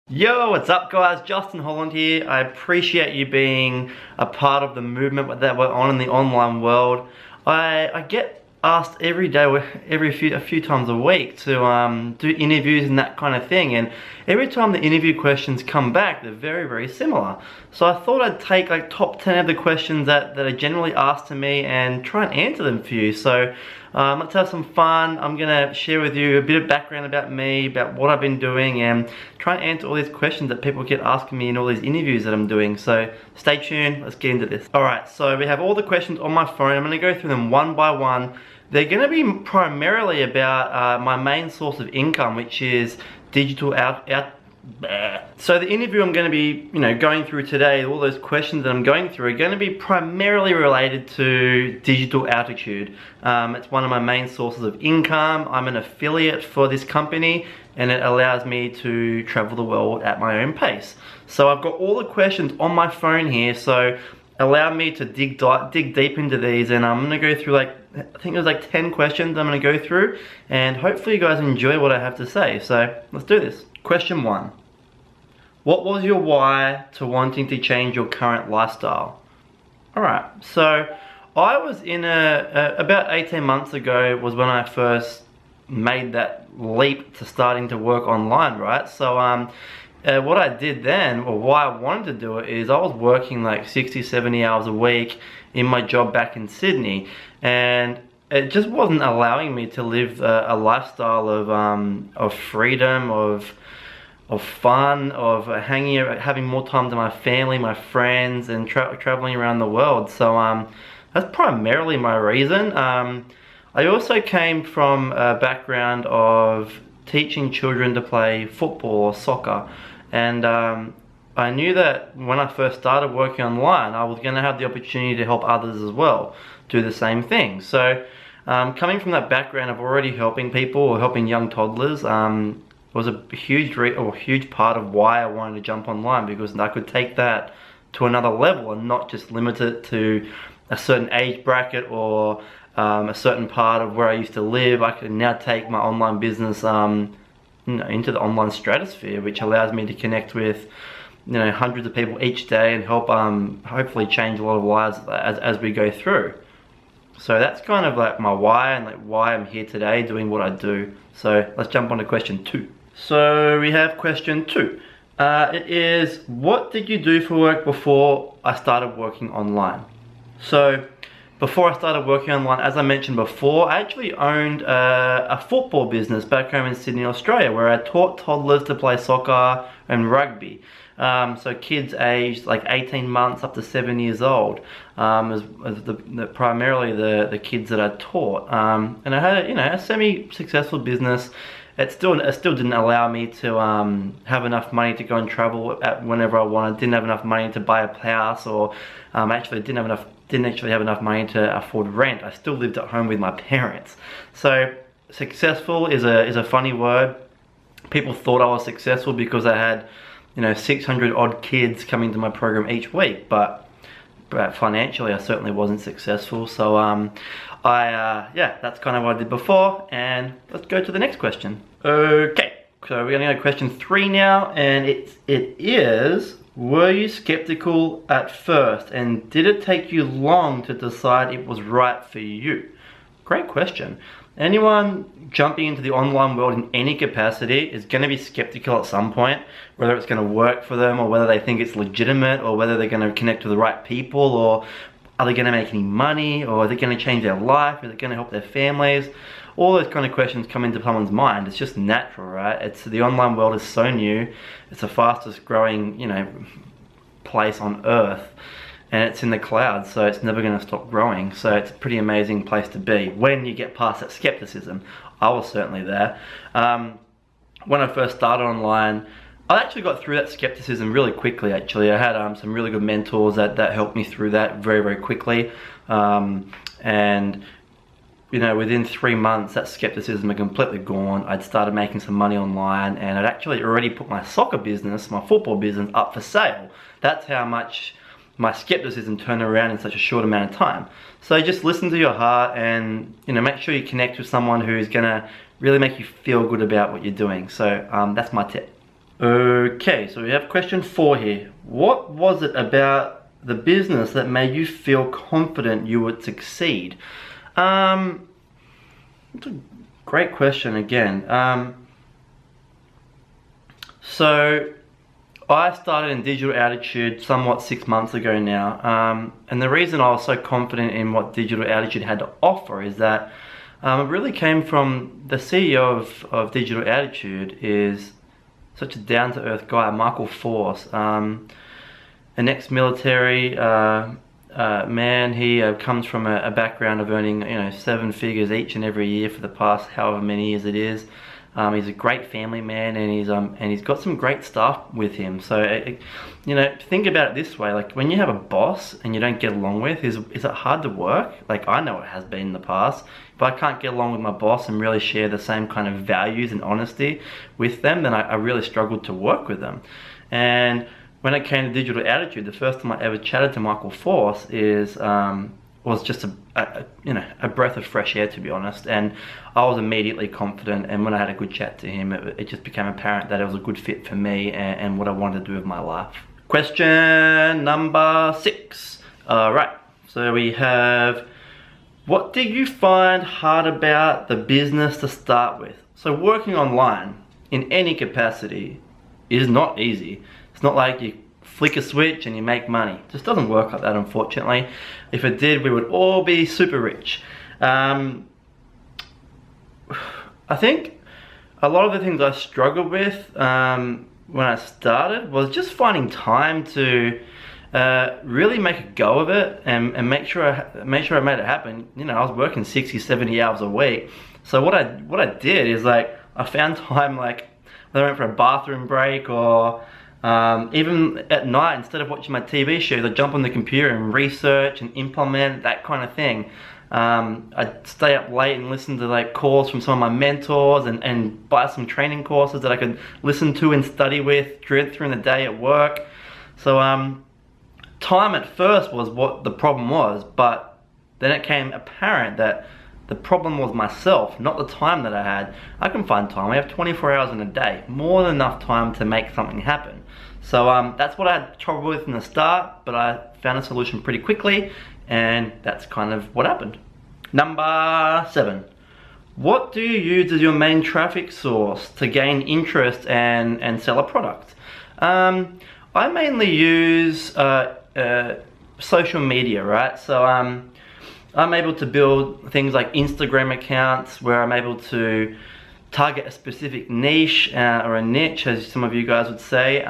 Yo, what's up guys? Justin Holland here. I appreciate you being a part of the movement that we're on in the online world. I get asked every day, a few times a week to do interviews and that kind of thing, and every time the interview questions come back, they're very similar. So I thought I'd take like top 10 of the questions that are generally asked to me and try and answer them for you. So let's have some fun. I'm gonna share with you a bit of background about me, about what I've been doing, and try and answer all these questions that people get asking me in all these interviews that I'm doing. So stay tuned, let's get into this. Alright, so we have all the questions on my phone. I'm gonna go through them one by one. They're gonna be primarily about my main source of income, which is digital So the interview I'm going to be, going through today, all those questions that I'm going through are going to be primarily related to Digital Altitude. It's one of my main sources of income. I'm an affiliate for this company, and it allows me to travel the world at my own pace. So I've got all the questions on my phone here, so allow me to dig deep into these, and I'm going to go through I think it was like 10 questions I'm going to go through, and hopefully you guys enjoy what I have to say. So let's do this. Question 1. What was your why to wanting to change your current lifestyle? Alright, so I was in about 18 months ago was when I first made that leap to starting to work online, right? So what I did then, or why I wanted to do it, is I was working like 60, 70 hours a week in my job back in Sydney, and it just wasn't allowing me to live a lifestyle of freedom, of fun, of having more time to my family, my friends, and traveling around the world. So that's primarily my reason. I also came from a background of teaching children to play football or soccer, and I knew that when I first started working online, I was going to have the opportunity to help others as well do the same thing. So coming from that background of already helping people or helping young toddlers, was a huge part of why I wanted to jump online, because I could take that to another level and not just limit it to a certain age bracket or a certain part of where I used to live. I can now take my online business into the online stratosphere, which allows me to connect with hundreds of people each day and help hopefully change a lot of lives as we go through. So that's kind of like my why, and like why I'm here today doing what I do. So let's jump on to question 2. So we have question 2. It is, what did you do for work before I started working online? So before I started working online, as I mentioned before, I actually owned a football business back home in Sydney, Australia, where I taught toddlers to play soccer and rugby. So kids aged like 18 months up to 7 years old, primarily the kids that I taught. And I had a semi-successful business. It still didn't allow me to have enough money to go and travel whenever I wanted. Didn't have enough money to buy a house, or actually didn't actually have enough money to afford rent. I still lived at home with my parents. So successful is a funny word. People thought I was successful because I had 600 odd kids coming to my program each week, but financially I certainly wasn't successful. So yeah, that's kind of what I did before, and let's go to the next question. Okay, so we're gonna go to question 3 now, and it is, were you skeptical at first, and did it take you long to decide it was right for you? Great question. Anyone jumping into the online world in any capacity is going to be skeptical at some point, whether it's going to work for them, or whether they think it's legitimate, or whether they're going to connect with the right people, or are they going to make any money, or are they going to change their life, are they going to help their families? All those kind of questions come into someone's mind. It's just natural, right? The online world is so new. It's the fastest growing, place on earth. And it's in the cloud, so it's never going to stop growing. So it's a pretty amazing place to be when you get past that skepticism. I was certainly there. When I first started online, I actually got through that skepticism really quickly. Actually, I had some really good mentors that helped me through that very quickly. And within 3 months, that skepticism had completely gone. I'd started making some money online, and I'd actually already put my soccer business, my football business, up for sale. That's how much my skepticism turned around in such a short amount of time. So just listen to your heart, and make sure you connect with someone who's gonna really make you feel good about what you're doing. So that's my tip. Okay, so we have question 4 here. What was it about the business that made you feel confident you would succeed? It's a great question again. So I started in Digital Attitude somewhat 6 months ago now, and the reason I was so confident in what Digital Attitude had to offer is that it really came from the CEO of Digital Attitude is such a down-to-earth guy, Michael Force, an ex-military man. He comes from a background of earning 7 figures each and every year for the past however many years it is. He's a great family man, and he's got some great staff with him. So think about it this way: like when you have a boss and you don't get along with, is it hard to work? Like I know it has been in the past. If I can't get along with my boss and really share the same kind of values and honesty with them, then I really struggled to work with them. And when it came to Digital Attitude, the first time I ever chatted to Michael Force was just a breath of fresh air, to be honest. And I was immediately confident, and when I had a good chat to him, it just became apparent that it was a good fit for me and what I wanted to do with my life. Question number 6. Alright, so we have, what did you find hard about the business to start with? So working online in any capacity is not easy. It's not like you flick a switch and you make money. It just doesn't work like that, unfortunately. If it did, we would all be super rich. I think a lot of the things I struggled with when I started was just finding time to really make a go of it and make sure I made it happen. I was working 60, 70 hours a week. So what I did is like I found time, like when I went for a bathroom break, or even at night, instead of watching my TV shows, I'd jump on the computer and research and implement that kind of thing. I'd stay up late and listen to like calls from some of my mentors and buy some training courses that I could listen to and study with during the day at work. So time at first was what the problem was, but then it became apparent that the problem was myself, not the time that I had. I can find time. I have 24 hours in a day, more than enough time to make something happen. So that's what I had trouble with in the start, but I found a solution pretty quickly, and that's kind of what happened. Number 7. What do you use as your main traffic source to gain interest and sell a product? I mainly use social media, right? So I'm able to build things like Instagram accounts where I'm able to target a specific niche or a niche, as some of you guys would say,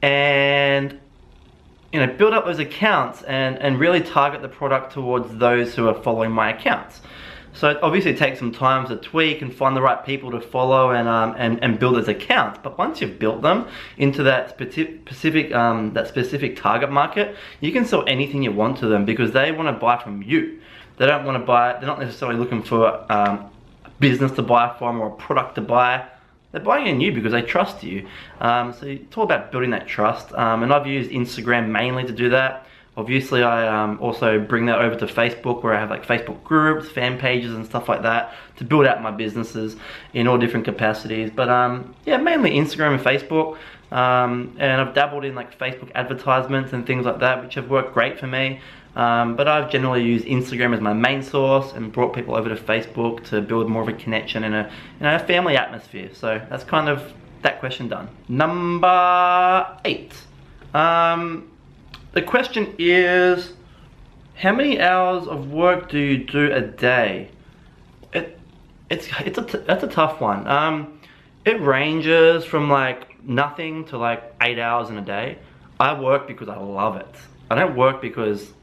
and build up those accounts and really target the product towards those who are following my accounts. So it obviously takes some time to tweak and find the right people to follow and build those accounts. But once you've built them into that specific target market, you can sell anything you want to them because they want to buy from you. They don't want to buy. They're not necessarily looking for a business to buy from or a product to buy. They're buying in you because they trust you. So it's all about building that trust. And I've used Instagram mainly to do that. Obviously, I also bring that over to Facebook, where I have like Facebook groups, fan pages and stuff like that to build out my businesses in all different capacities. But yeah, mainly Instagram and Facebook. And I've dabbled in like Facebook advertisements and things like that, which have worked great for me. But I've generally used Instagram as my main source and brought people over to Facebook to build more of a connection in a family atmosphere. So that's kind of that question done. Number 8. The question is, how many hours of work do you do a day? That's a tough one. It ranges from like nothing to like 8 hours in a day. I work because I love it. I don't work because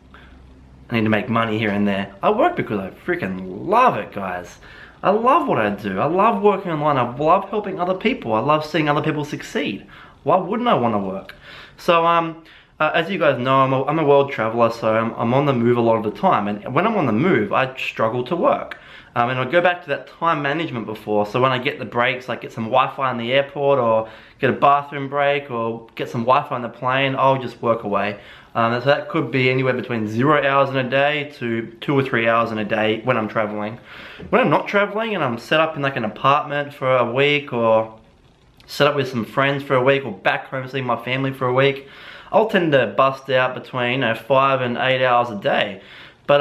I need to make money here and there. I work because I freaking love it, guys. I love what I do. I love working online. I love helping other people. I love seeing other people succeed. Why wouldn't I want to work? So as you guys know, I'm a world traveler, so I'm on the move a lot of the time. And when I'm on the move, I struggle to work. And I go back to that time management before. So when I get the breaks, like get some Wi-Fi in the airport, or get a bathroom break, or get some Wi-Fi on the plane, I'll just work away. So that could be anywhere between 0 hours in a day to 2 or 3 hours in a day when I'm traveling. When I'm not traveling and I'm set up in like an apartment for a week or set up with some friends for a week, or back home seeing my family for a week, I'll tend to bust out between 5 and 8 hours a day. But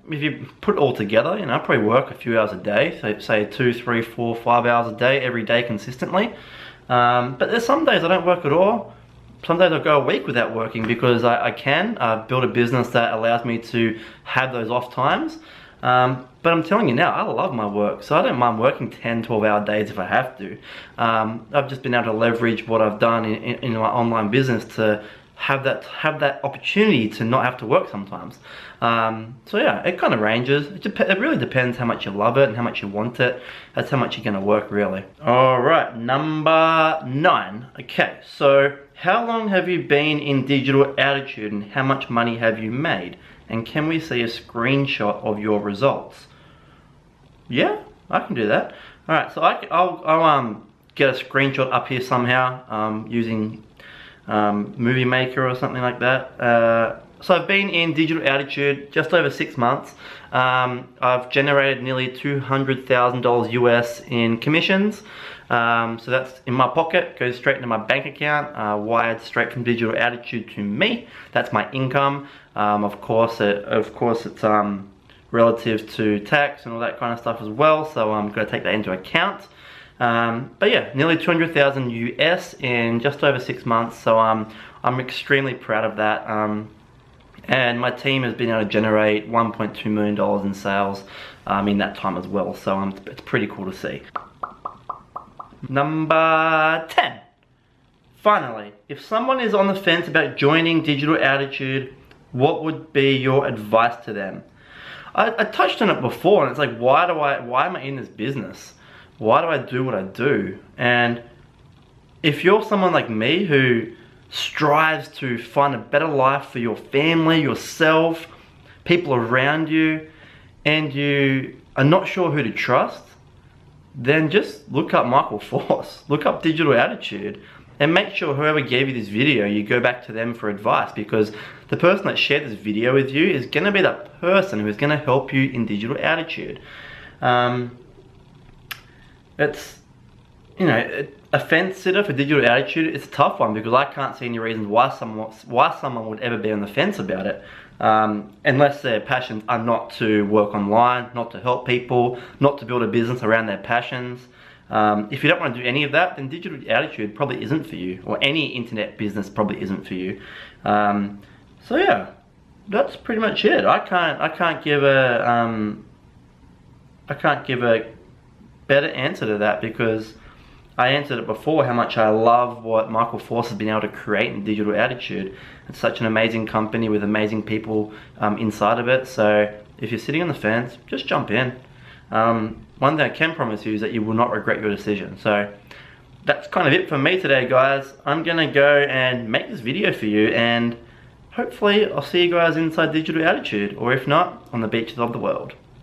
if you put it all together, I probably work a few hours a day, so say 2, 3, 4, 5 hours a day, every day consistently. But there's some days I don't work at all. Some days I'll go a week without working because I can build a business that allows me to have those off times. But I'm telling you now, I love my work, so I don't mind working 10, 12-hour days if I have to. I've just been able to leverage what I've done in my online business to have that opportunity to not have to work sometimes. So yeah, it kind of ranges. It really depends how much you love it and how much you want it. That's how much you're going to work, really. All right, number 9. Okay, so how long have you been in Digital Attitude and how much money have you made? And can we see a screenshot of your results? Yeah, I can do that. All right, so I'll get a screenshot up here somehow using Movie Maker or something like that. So I've been in Digital Attitude just over 6 months. I've generated nearly $200,000 US in commissions. So that's in my pocket, goes straight into my bank account, wired straight from Digital Attitude to me. That's my income. Of course it's relative to tax and all that kind of stuff as well. So I'm going to take that into account. But yeah, nearly 200,000 US in just over 6 months. So I'm extremely proud of that. And my team has been able to generate $1.2 million in sales in that time as well. So it's pretty cool to see. Number 10. Finally, if someone is on the fence about joining Digital Attitude, what would be your advice to them? I touched on it before, and it's like, why am I in this business? Why do I do what I do? And if you're someone like me who strives to find a better life for your family, yourself, people around you, and you are not sure who to trust, then just look up Michael Force, look up Digital Attitude, and make sure whoever gave you this video, you go back to them for advice, because the person that shared this video with you is going to be that person who is going to help you in Digital Attitude. It's, a fence sitter for Digital Attitude, it's a tough one because I can't see any reasons why someone would ever be on the fence about it. Unless their passions are not to work online, not to help people, not to build a business around their passions. If you don't want to do any of that, then Digital Attitude probably isn't for you, or any internet business probably isn't for you. So yeah, that's pretty much it. I can't give a better answer to that, because I answered it before how much I love what Michael Force has been able to create in Digital Attitude. It's such an amazing company with amazing people inside of it. So if you're sitting on the fence, just jump in. One thing I can promise you is that you will not regret your decision. So that's kind of it for me today, guys. I'm gonna go and make this video for you, and hopefully I'll see you guys inside Digital Attitude, or if not, on the beaches of the world.